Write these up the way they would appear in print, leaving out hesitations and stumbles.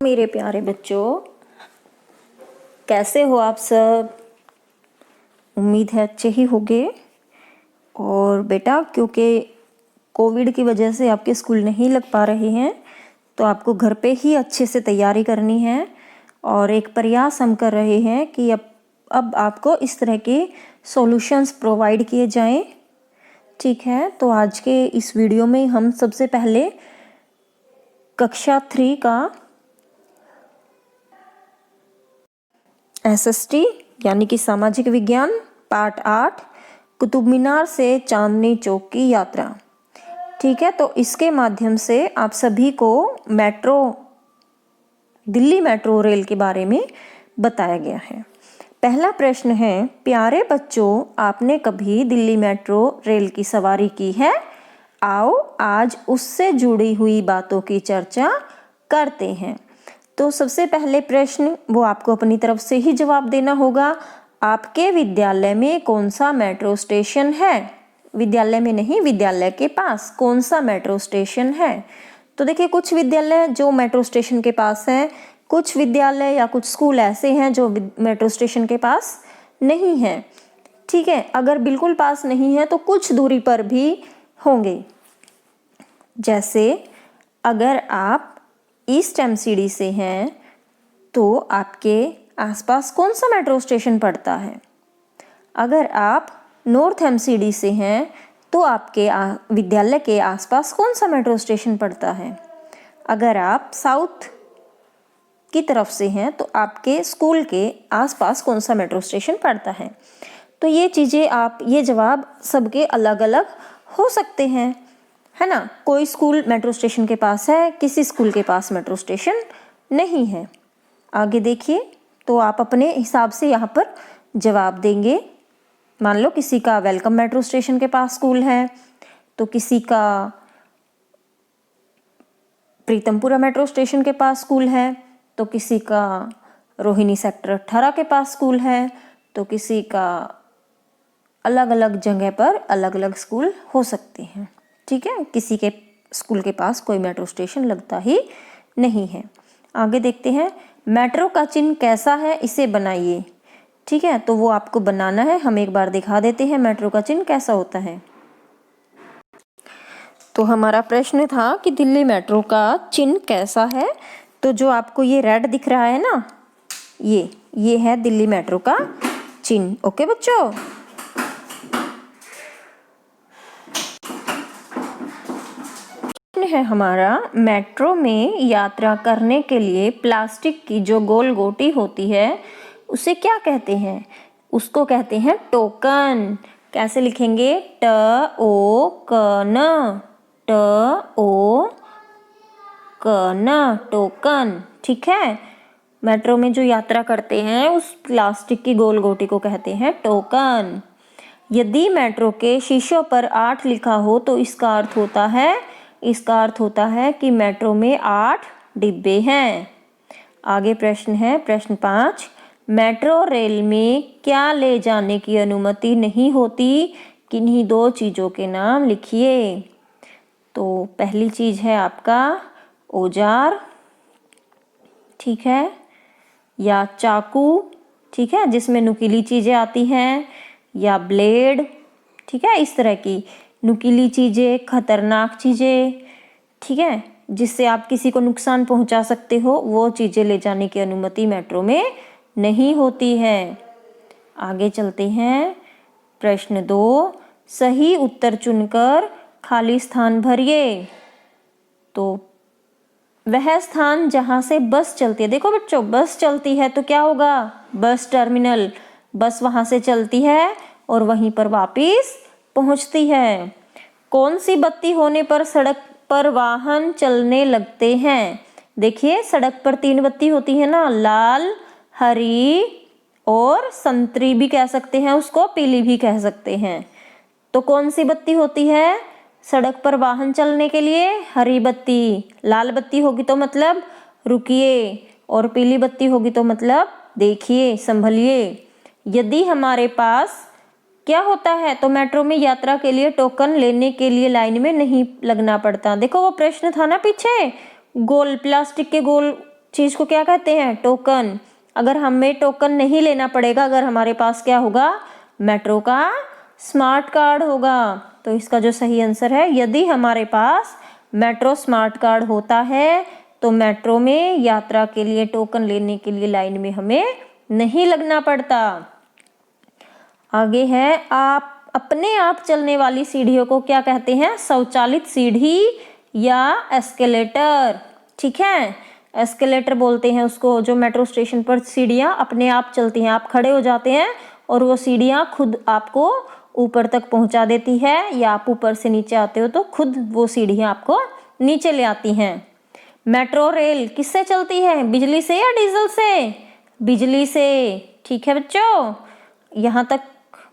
मेरे प्यारे बच्चों, कैसे हो आप सब? उम्मीद है अच्छे ही होंगे। और बेटा, क्योंकि कोविड की वजह से आपके स्कूल नहीं लग पा रहे हैं, तो आपको घर पे ही अच्छे से तैयारी करनी है। और एक प्रयास हम कर रहे हैं कि अब आपको इस तरह के सॉल्यूशंस प्रोवाइड किए जाएं। ठीक है, तो आज के इस वीडियो में हम सबसे पहले कक्षा 3 का SST यानी कि सामाजिक विज्ञान पार्ट 8 कुतुब मीनार से चांदनी चौक की यात्रा, ठीक है, तो इसके माध्यम से आप सभी को दिल्ली मेट्रो रेल के बारे में बताया गया है। पहला प्रश्न है, प्यारे बच्चों, आपने कभी दिल्ली मेट्रो रेल की सवारी की है? आओ आज उससे जुड़ी हुई बातों की चर्चा करते हैं। तो सबसे पहले प्रश्न वो आपको अपनी तरफ से ही जवाब देना होगा। आपके विद्यालय में कौन सा मेट्रो स्टेशन है? विद्यालय में नहीं, विद्यालय के पास कौन सा मेट्रो स्टेशन है? तो देखिए, कुछ विद्यालय जो मेट्रो स्टेशन के पास है, कुछ विद्यालय या कुछ स्कूल ऐसे हैं जो मेट्रो स्टेशन के पास नहीं है। ठीक है, अगर बिल्कुल पास नहीं है तो कुछ दूरी पर भी होंगे। जैसे अगर आप ईस्ट MCD से हैं तो आपके आसपास कौन सा मेट्रो स्टेशन पड़ता है? अगर आप नॉर्थ MCD से हैं तो आपके विद्यालय के आसपास कौन सा मेट्रो स्टेशन पड़ता है? अगर आप साउथ की तरफ से हैं तो आपके स्कूल के आसपास कौन सा मेट्रो स्टेशन पड़ता है? तो ये जवाब सबके अलग अलग हो सकते हैं, है ना। कोई स्कूल मेट्रो स्टेशन के पास है, किसी स्कूल के पास मेट्रो स्टेशन नहीं है। आगे देखिए, तो आप अपने हिसाब से यहाँ पर जवाब देंगे। मान लो किसी का वेलकम मेट्रो स्टेशन के पास स्कूल है, तो किसी का प्रीतमपुरा मेट्रो स्टेशन के पास स्कूल है, तो किसी का रोहिणी सेक्टर 18 के पास स्कूल है, तो किसी का अलग अलग जगह पर अलग अलग स्कूल हो सकते हैं। ठीक है, किसी के स्कूल के पास कोई मेट्रो स्टेशन लगता ही नहीं है। आगे देखते हैं, मेट्रो का चिन्ह कैसा है, इसे बनाइए। ठीक है, तो वो आपको बनाना है। हम एक बार दिखा देते हैं मेट्रो का चिन्ह कैसा होता है। तो हमारा प्रश्न था कि दिल्ली मेट्रो का चिन्ह कैसा है। तो जो आपको ये रेड दिख रहा है ना, ये है दिल्ली मेट्रो का चिन्ह। ओके बच्चों, है हमारा, मेट्रो में यात्रा करने के लिए प्लास्टिक की जो गोल गोटी होती है उसे क्या कहते हैं? उसको कहते हैं टोकन। कैसे लिखेंगे? टोकन। ठीक है, मेट्रो में जो यात्रा करते हैं उस प्लास्टिक की गोल गोटी को कहते हैं टोकन। यदि मेट्रो के शीशों पर 8 लिखा हो तो इसका अर्थ होता है कि मेट्रो में 8 डिब्बे हैं। आगे प्रश्न है, प्रश्न 5, मेट्रो रेल में क्या ले जाने की अनुमति नहीं होती? किन्हीं 2 चीज़ों के नाम लिखिए। तो पहली चीज़ है आपका औजार, ठीक है, या चाकू, ठीक है, जिसमें नुकीली चीज़ें आती हैं, या ब्लेड, ठीक है, इस तरह की नुकीली चीज़ें, खतरनाक चीज़ें, ठीक है, जिससे आप किसी को नुकसान पहुंचा सकते हो, वो चीज़ें ले जाने की अनुमति मेट्रो में नहीं होती है। आगे चलते हैं, प्रश्न 2, सही उत्तर चुनकर खाली स्थान भरिए। तो वह स्थान जहाँ से बस चलती है, देखो बच्चों, बस चलती है तो क्या होगा? Bus terminal. बस वहाँ से चलती है और वहीं पर वापस पहुँचती है। कौन सी बत्ती होने पर सड़क पर वाहन चलने लगते हैं? देखिए, सड़क पर 3 बत्ती होती है ना, लाल, हरी और संतरी भी कह सकते हैं उसको, पीली भी कह सकते हैं। तो कौन सी बत्ती होती है सड़क पर वाहन चलने के लिए? हरी बत्ती। लाल बत्ती होगी तो मतलब रुकिए, और पीली बत्ती होगी तो मतलब देखिए, संभलिए। यदि हमारे पास क्या होता है तो मेट्रो में यात्रा के लिए टोकन लेने के लिए लाइन में नहीं लगना पड़ता। देखो वो प्रश्न था ना पीछे, गोल प्लास्टिक के गोल चीज़ को क्या कहते हैं? टोकन। अगर हमें टोकन नहीं लेना पड़ेगा अगर हमारे पास क्या होगा? मेट्रो का स्मार्ट कार्ड होगा। तो इसका जो सही आंसर है, यदि हमारे पास मेट्रो स्मार्ट कार्ड होता है तो मेट्रो में यात्रा के लिए टोकन लेने के लिए लाइन में हमें नहीं लगना पड़ता। आगे है, आप अपने आप चलने वाली सीढ़ियों को क्या कहते हैं? स्वचालित सीढ़ी या एस्केलेटर। ठीक है, एस्केलेटर बोलते हैं उसको, जो मेट्रो स्टेशन पर सीढ़ियाँ अपने आप चलती हैं। आप खड़े हो जाते हैं और वो सीढ़ियाँ खुद आपको ऊपर तक पहुंचा देती है, या आप ऊपर से नीचे आते हो तो खुद वो सीढ़ियाँ आपको नीचे ले आती हैं। मेट्रो रेल किससे चलती है? बिजली से या डीजल से? बिजली से। ठीक है बच्चों, यहाँ तक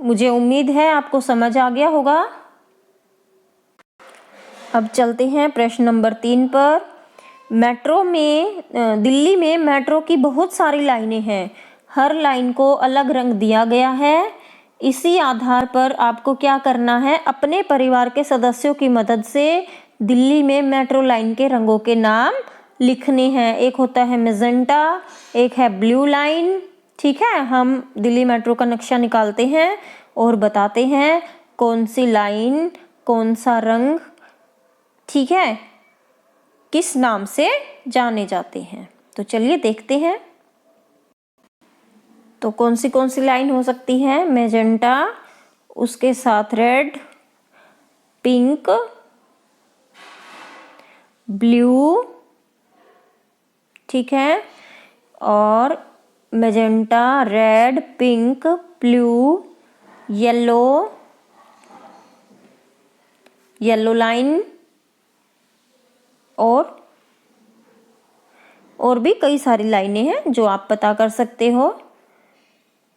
मुझे उम्मीद है आपको समझ आ गया होगा। अब चलते हैं प्रश्न नंबर 3 पर। मेट्रो में दिल्ली में मेट्रो की बहुत सारी लाइनें हैं। हर लाइन को अलग रंग दिया गया है। इसी आधार पर आपको क्या करना है? अपने परिवार के सदस्यों की मदद से दिल्ली में मेट्रो लाइन के रंगों के नाम लिखने हैं। एक होता है मैजेंटा, एक है ब्लू लाइन। ठीक है, हम दिल्ली मेट्रो का नक्शा निकालते हैं और बताते हैं कौन सी लाइन, कौन सा रंग, ठीक है, किस नाम से जाने जाते हैं। तो चलिए देखते हैं। तो कौन सी लाइन हो सकती है? मैजेंटा, उसके साथ रेड, पिंक, ब्लू, ठीक है, और magenta, red, pink, blue, yellow line, और भी कई सारी लाइनें हैं जो आप पता कर सकते हो।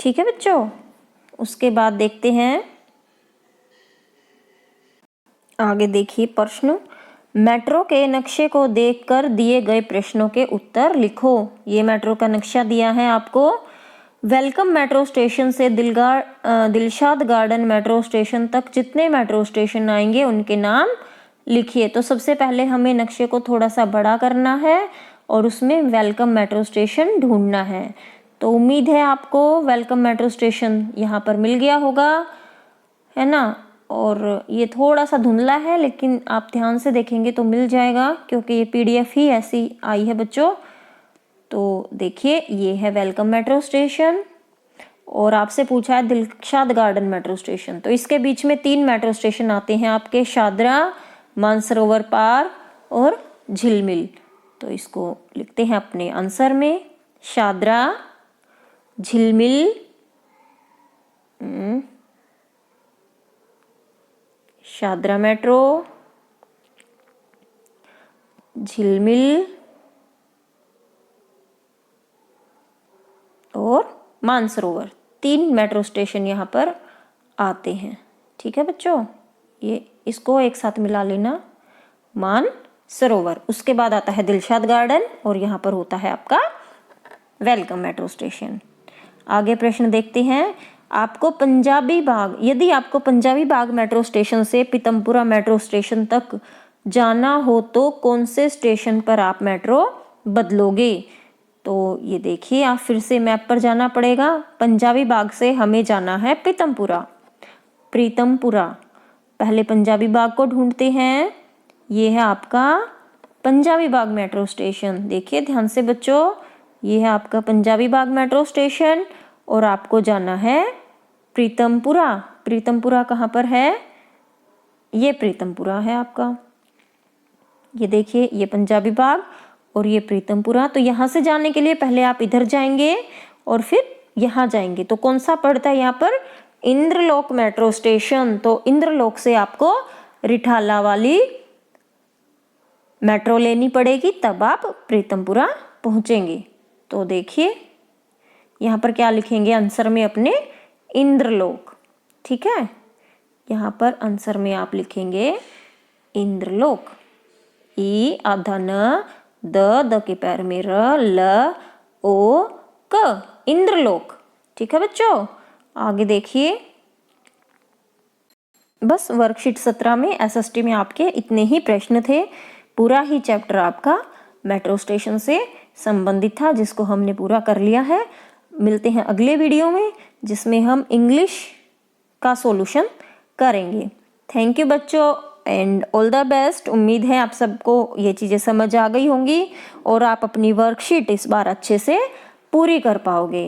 ठीक है बच्चों, उसके बाद देखते हैं आगे। देखिए प्रश्न, मेट्रो के नक्शे को देखकर दिए गए प्रश्नों के उत्तर लिखो। ये मेट्रो का नक्शा दिया है आपको। वेलकम मेट्रो स्टेशन से दिलशाद गार्डन मेट्रो स्टेशन तक जितने मेट्रो स्टेशन आएंगे उनके नाम लिखिए। तो सबसे पहले हमें नक्शे को थोड़ा सा बड़ा करना है और उसमें वेलकम मेट्रो स्टेशन ढूंढना है। तो उम्मीद है आपको वेलकम मेट्रो स्टेशन यहाँ पर मिल गया होगा, है ना। और ये थोड़ा सा धुंधला है लेकिन आप ध्यान से देखेंगे तो मिल जाएगा, क्योंकि ये PDF ही ऐसी आई है बच्चों। तो देखिए, ये है वेलकम मेट्रो स्टेशन और आपसे पूछा है दिलशाद गार्डन मेट्रो स्टेशन। तो इसके बीच में 3 मेट्रो स्टेशन आते हैं आपके, शादरा, मानसरोवर पार्क और झिलमिल। तो इसको लिखते हैं अपने आंसर में, शादरा, झिलमिल, शादरा मेट्रो, झिलमिल और मानसरोवर। 3 मेट्रो स्टेशन यहाँ पर आते हैं। ठीक है बच्चों, ये इसको एक साथ मिला लेना, मानसरोवर। उसके बाद आता है दिलशाद गार्डन और यहाँ पर होता है आपका वेलकम मेट्रो स्टेशन। आगे प्रश्न देखते हैं। आपको पंजाबी बाग, यदि आपको पंजाबी बाग मेट्रो स्टेशन से पीतमपुरा मेट्रो स्टेशन तक जाना हो तो कौन से स्टेशन पर आप मेट्रो बदलोगे? तो ये देखिए, आप फिर से मैप पर जाना पड़ेगा। पंजाबी बाग से हमें जाना है प्रीतमपुरा। पहले पंजाबी बाग को ढूंढते हैं। ये है आपका पंजाबी बाग मेट्रो स्टेशन। देखिए ध्यान से बच्चों, ये है आपका पंजाबी बाग मेट्रो स्टेशन और आपको जाना है प्रीतमपुरा। प्रीतमपुरा कहाँ पर है? ये प्रीतमपुरा है आपका। ये देखिए, ये पंजाबी बाग और ये प्रीतमपुरा। तो यहाँ से जाने के लिए पहले आप इधर जाएंगे और फिर यहाँ जाएंगे। तो कौन सा पड़ता है यहाँ पर? Inderlok metro station. तो इंद्रलोक से आपको रिठाला वाली मेट्रो लेनी पड़ेगी, तब आप प्रीतमपुरा पहुँचेंगे। तो देखिए यहाँ पर क्या लिखेंगे आंसर में अपने? इंद्रलोक। ठीक है, यहाँ पर आंसर में आप लिखेंगे इंद्रलोक। ई आधा न, द के पैर में र, ल ओ क, इंद्रलोक। ठीक है बच्चों, आगे देखिए। बस वर्कशीट 17 में SST में आपके इतने ही प्रश्न थे। पूरा ही चैप्टर आपका मेट्रो स्टेशन से संबंधित था, जिसको हमने पूरा कर लिया है। मिलते हैं अगले वीडियो में, जिसमें हम इंग्लिश का सॉल्यूशन करेंगे। थैंक यू बच्चों एंड ऑल द बेस्ट। उम्मीद है आप सबको ये चीज़ें समझ आ गई होंगी और आप अपनी वर्कशीट इस बार अच्छे से पूरी कर पाओगे।